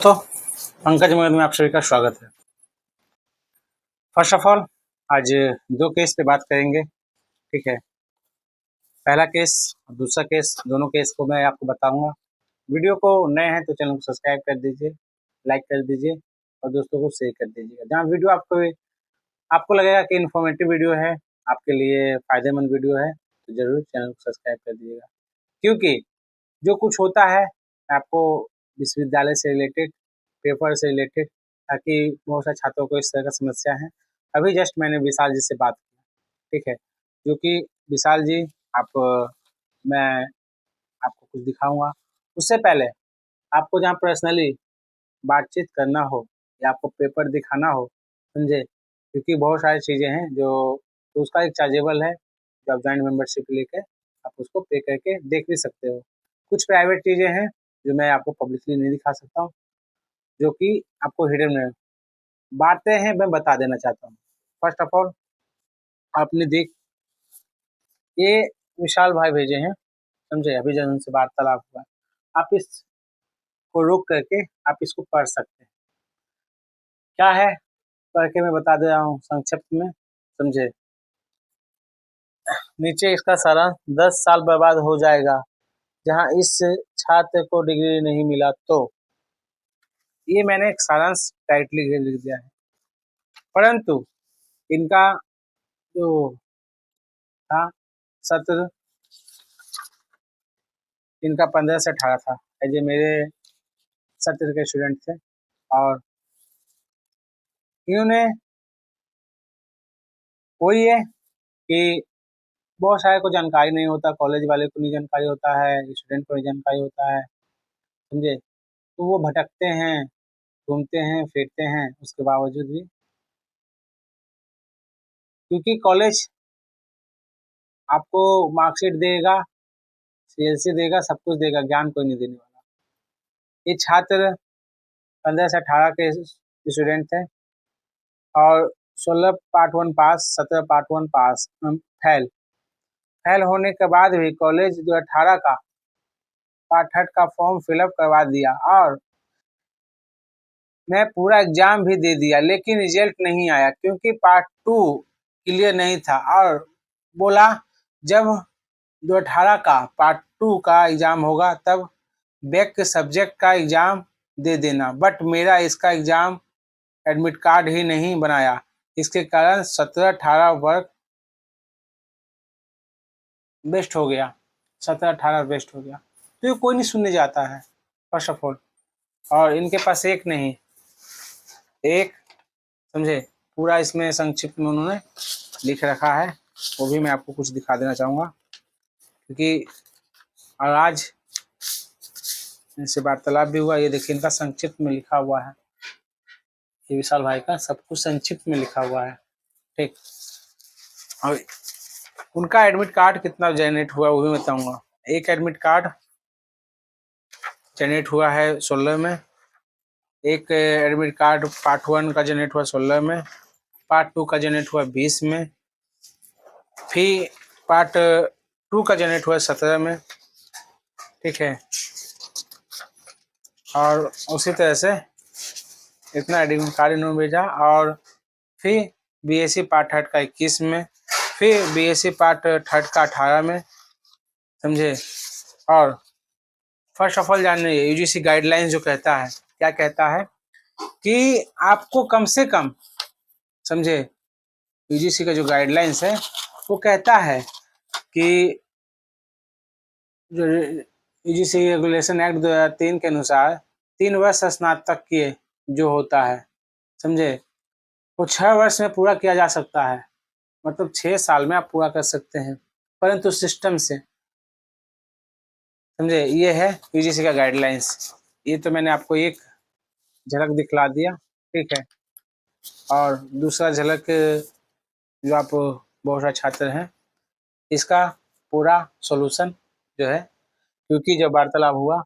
तो पंकज मगध में आप सभी का स्वागत है। फर्स्ट ऑफ ऑल आज दो केस पे बात करेंगे, ठीक है। पहला केस और दूसरा केस, दोनों केस को मैं आपको बताऊंगा। वीडियो को नए हैं तो चैनल को सब्सक्राइब कर दीजिए, लाइक कर दीजिए और दोस्तों को शेयर कर दीजिएगा। जहाँ वीडियो आपको लगेगा कि इन्फॉर्मेटिव वीडियो है, आपके लिए फायदेमंद वीडियो है, तो जरूर चैनल को सब्सक्राइब कर दीजिएगा। क्योंकि जो कुछ होता है आपको विश्वविद्यालय से रिलेटेड, पेपर से रिलेटेड, ताकि बहुत सारे छात्रों को इस तरह का समस्या है। अभी जस्ट मैंने विशाल जी से बात की, ठीक है, जो कि विशाल जी मैं आपको कुछ दिखाऊंगा। उससे पहले आपको जहाँ पर्सनली बातचीत करना हो या आपको पेपर दिखाना हो, समझे, क्योंकि बहुत सारी चीज़ें हैं जो, तो उसका एक चार्जेबल है, जो आप ज्वाइंट मेंबरशिप लेके आप उसको पे करके देख भी सकते हो। कुछ प्राइवेट चीज़ें हैं जो मैं आपको पब्लिकली नहीं दिखा सकता हूँ, जो कि आपको हिडन में बातें हैं, मैं बता देना चाहता हूँ। फर्स्ट ऑफ ऑल आपने देख ये विशाल भाई भेजे हैं, समझे, अभी जब उनसे वार्तालाप हुआ, आप इसको रोक करके आप इसको पढ़ सकते हैं। क्या है पढ़ के मैं बता दे रहा हूँ संक्षिप्त में, समझे। नीचे इसका सारांश, 10 साल बर्बाद हो जाएगा जहाँ इस छात्र को डिग्री नहीं मिला तो। ये मैंने एक सारांश टाइटली लिख दिया है, परंतु इनका जो था सत्र, इनका 15 से 18 था। ये मेरे सत्र के स्टूडेंट थे और इन्होंने, वही है कि बहुत सारे को जानकारी नहीं होता, कॉलेज वाले को नहीं जानकारी होता है, स्टूडेंट को नहीं जानकारी होता है, समझे। तो वो भटकते हैं, घूमते हैं, फिरते हैं, उसके बावजूद भी, क्योंकि कॉलेज आपको मार्कशीट देगा, सीएलसी देगा, सब कुछ देगा, ज्ञान कोई नहीं देने वाला। ये छात्र 15 से 18 के स्टूडेंट थे और 16 पार्ट 1 पास, 17 पार्ट 1 पास, फेल। फेल होने के बाद भी कॉलेज जो 18 का पार्ट थर्ड का फॉर्म फिलअप करवा दिया और मैं पूरा एग्जाम भी दे दिया, लेकिन रिजल्ट नहीं आया क्योंकि पार्ट 2 क्लियर नहीं था। और बोला जब 2018 का पार्ट 2 का एग्जाम होगा तब बैक के सब्जेक्ट का एग्जाम दे देना, बट मेरा इसका एग्जाम एडमिट कार्ड ही नहीं बनाया, इसके कारण 17-18 वर्ग वेस्ट हो गया, 17-18 वेस्ट हो गया। तो ये कोई नहीं सुनने जाता है फर्स्ट ऑफ ऑल। और इनके पास एक नहीं, एक, समझे, पूरा इसमें संक्षिप्त में उन्होंने लिख रखा है, वो भी मैं आपको कुछ दिखा देना चाहूँगा, क्योंकि और आज इनसे वार्तालाप भी हुआ। ये देखिए इनका संक्षिप्त में लिखा हुआ है, ये विशाल भाई का सब कुछ संक्षिप्त में लिखा हुआ है, ठीक। और उनका एडमिट कार्ड कितना जनरेट हुआ वो भी बताऊंगा। एक एडमिट कार्ड जनरेट हुआ है 16 में, एक एडमिट कार्ड पार्ट 1 का जनरेट हुआ 16 में, पार्ट 2 का जनरेट हुआ 20 में, फिर पार्ट 2 का जनरेट हुआ 17 में, ठीक है। और उसी तरह से इतना एडमिट कार्ड इन्होंने भेजा। और फिर बीएससी पार्ट थर्ड का 21 में, फिर बीएससी पार्ट थर्ड का 18 में, समझे। और फर्स्ट ऑफ ऑल जानने यूजीसी गाइडलाइंस जो कहता है, क्या कहता है कि आपको कम से कम, समझे, यूजीसी का जो गाइडलाइंस है वो कहता है कि जो यूजीसी रेगुलेशन एक्ट 2003 के अनुसार 3 वर्ष स्नातक किए जो होता है, समझे, वो 6 वर्ष में पूरा किया जा सकता है, मतलब 6 साल में आप पूरा कर सकते हैं, परंतु सिस्टम से, समझे। ये है यूजीसी का गाइडलाइंस। ये तो मैंने आपको एक झलक दिखला दिया, ठीक है। और दूसरा झलक जो आप बहुत सारे छात्र हैं, इसका पूरा सॉल्यूशन जो है, क्योंकि जब वार्तालाप हुआ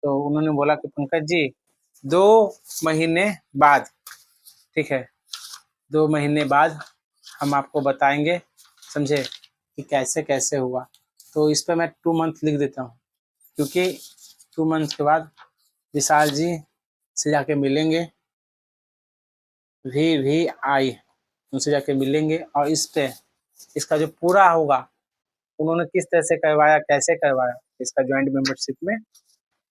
तो उन्होंने बोला कि पंकज जी 2 महीने बाद, ठीक है, 2 महीने बाद हम आपको बताएंगे, समझे, कि कैसे कैसे हुआ। तो इस पर मैं 2 मंथ लिख देता हूँ, क्योंकि 2 मंथ के बाद विशाल जी से जाके मिलेंगे, VVI उनसे जाके मिलेंगे और इस पे इसका जो पूरा होगा उन्होंने किस तरह से करवाया, कैसे करवाया, इसका ज्वाइंट मेंबरशिप में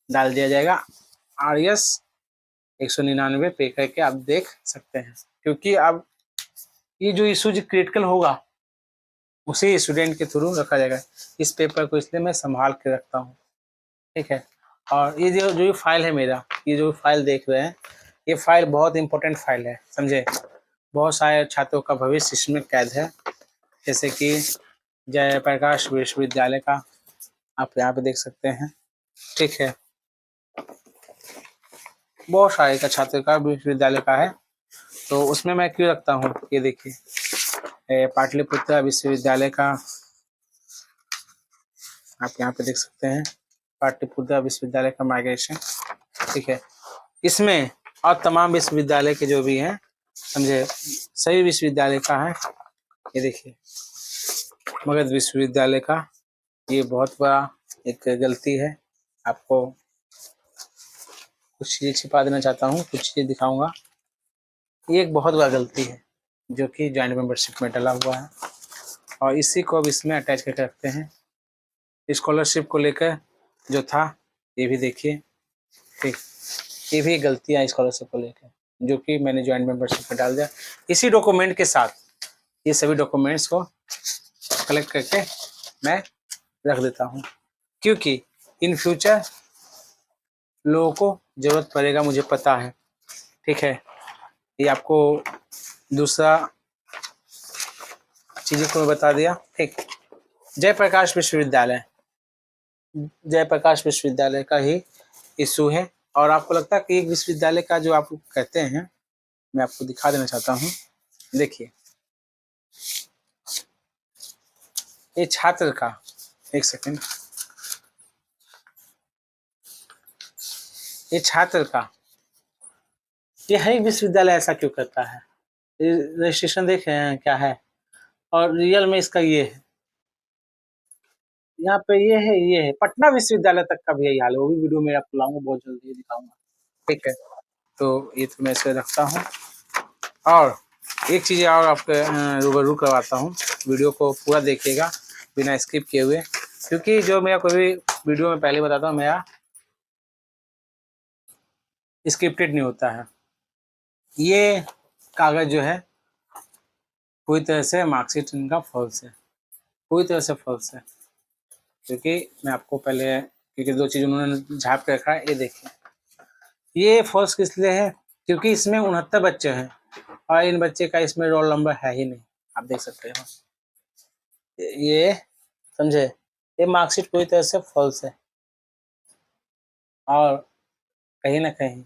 डाल दिया जाएगा। RS 199 पे करके आप देख सकते हैं, क्योंकि अब ये जो इशू जो क्रिटिकल होगा उसी स्टूडेंट के थ्रू रखा जाएगा। इस पेपर को इसलिए मैं संभाल के रखता हूँ, ठीक है। और ये जो फाइल है मेरा, ये जो फाइल देख रहे हैं, ये फाइल बहुत इंपॉर्टेंट फाइल है, समझे। बहुत सारे छात्रों का भविष्य इसमें कैद है, जैसे कि जयप्रकाश विश्वविद्यालय का आप यहाँ पे देख सकते हैं, ठीक है। बहुत सारे का छात्र का विश्वविद्यालय का है, तो उसमें मैं क्यों रखता हूँ, ये देखिए पाटलिपुत्र विश्वविद्यालय का आप यहाँ पे देख सकते हैं, पाटलिपुत्र विश्वविद्यालय का माइग्रेशन, ठीक है। इसमें और तमाम विश्वविद्यालय के जो भी हैं, समझे, सभी विश्वविद्यालय का है, ये देखिए मगध विश्वविद्यालय का। ये बहुत बड़ा एक गलती है, आपको कुछ चीज़ें छिपा देना चाहता हूँ, कुछ चीज़ें दिखाऊंगा। ये एक बहुत बड़ा गलती है जो कि ज्वाइंट मेंबरशिप में डला हुआ है, और इसी को अब इसमें अटैच करके रखते हैं। स्कॉलरशिप को लेकर जो था ये भी देखिए, ठीक, ये भी गलती है स्कॉलरशिप को लेकर, जो कि मैंने ज्वाइंट मेंबरशिप में डाल दिया। इसी डॉक्यूमेंट के साथ ये सभी डॉक्यूमेंट्स को कलेक्ट करके मैं रख देता हूँ, क्योंकि इन फ्यूचर लोगों को ज़रूरत पड़ेगा, मुझे पता है, ठीक है। ये आपको दूसरा चीज़ें को मैं बता दिया, ठीक। जयप्रकाश विश्वविद्यालय, जयप्रकाश विश्वविद्यालय का ही इशू है, और आपको लगता है कि एक विश्वविद्यालय का जो आप कहते हैं, मैं आपको दिखा देना चाहता हूँ। देखिए ये छात्र का, एक सेकंड, ये छात्र का, ये हर एक विश्वविद्यालय ऐसा क्यों करता है। रजिस्ट्रेशन देख रहे हैं क्या है, और रियल में इसका ये है, यहाँ पे ये है पटना विश्वविद्यालय तक का भी यही हाल है। वो भी वीडियो में आपको लाऊंगा, बहुत जल्दी दिखाऊंगा, ठीक है। तो ये तो मैं इसे रखता हूँ, और एक चीज़ और आपके रूबरू करवाता हूँ, वीडियो को पूरा देखिएगा बिना स्किप किए हुए, क्योंकि जो मेरा कोई भी वीडियो में पहले बताता हूँ, मेरा स्क्रिप्टेड नहीं होता है। ये कागज़ जो है पूरी तरह से मार्कशीट इनका फॉल्स है, पूरी तरह से फॉल्स है, क्योंकि मैं आपको पहले, क्योंकि दो चीज़ उन्होंने झाप के रखा है, ये देखिए, ये फॉल्स किस लिए है, क्योंकि इसमें 69 बच्चे हैं और इन बच्चे का इसमें रोल नंबर है ही नहीं, आप देख सकते हो, ये समझे, ये मार्कशीट पूरी तरह से फॉल्स है। और कहीं ना कहीं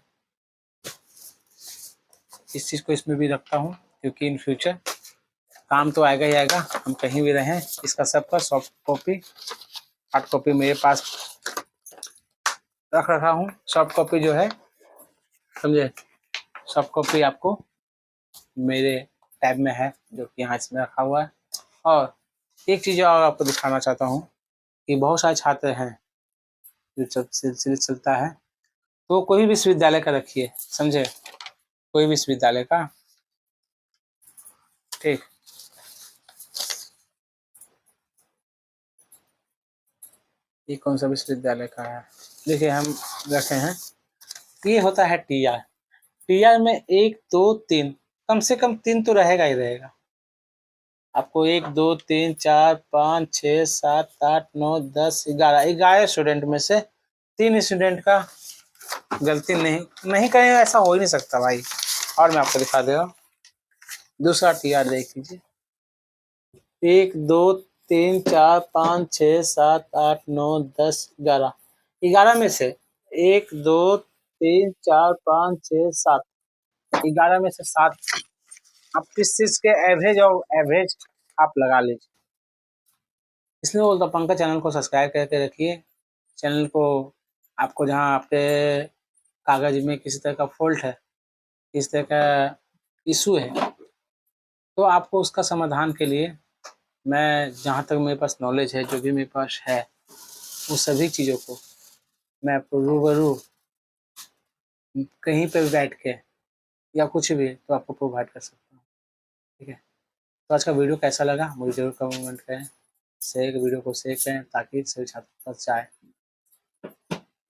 इस चीज़ को इसमें भी रखता हूँ, क्योंकि इन फ्यूचर काम तो आएगा ही आएगा, हम कहीं भी रहें। इसका सबका सॉफ्ट कॉपी, हार्ड कॉपी मेरे पास रख रखा हूँ। सॉफ्ट कॉपी जो है, समझे, सॉफ्ट कॉपी आपको मेरे टैब में है, जो कि यहाँ इसमें रखा हुआ है। और एक चीज़ और आपको दिखाना चाहता हूँ कि बहुत सारे छात्र हैं जो सिलसिले चलता है, तो कोई भी विश्वविद्यालय का रखिए, समझे, कोई विश्वविद्यालय का, ठीक। ये कौन सा विश्वविद्यालय का है, देखिए हम रखे हैं, ये होता है TR। TR में 1 2 3, कम से कम 3 तो रहेगा ही रहेगा। आपको 1 2 3 4 5 6 7 8 9 10 11 स्टूडेंट में से 3 स्टूडेंट का गलती नहीं करें, ऐसा हो ही नहीं सकता भाई। और मैं आपको दिखा दे रहा हूँ, दूसरा TR देख लीजिए, 1 2 3 4 5 6 7 8 9 10 11, 11 में से 1 2 3 4 5 6 7, 11 में से 7 आप किस चीज के एवरेज, और एवरेज आप लगा लीजिए। इसलिए बोलता हूँ पंकज चैनल को सब्सक्राइब करके रखिए, चैनल को, आपको जहाँ आपके कागज में किसी तरह का फॉल्ट है, किसी तरह का इशू है, तो आपको उसका समाधान के लिए मैं, जहाँ तक मेरे पास नॉलेज है, जो भी मेरे पास है, उस सभी चीज़ों को मैं आपको रूबरू कहीं पे भी बैठ के या कुछ भी तो आपको प्रोवाइड कर सकता हूँ। ठीक है, तो आज का वीडियो कैसा लगा मुझे जरूर कमेंट करें, वीडियो को शेयर करें ताकि सभी छात्रों तक जाए।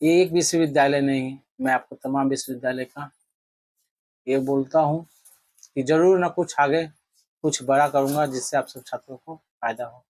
ये एक विश्वविद्यालय नहीं, मैं आपको तमाम विश्वविद्यालय का ये बोलता हूँ कि जरूर ना कुछ आगे कुछ बड़ा करूँगा जिससे आप सब छात्रों को फायदा हो।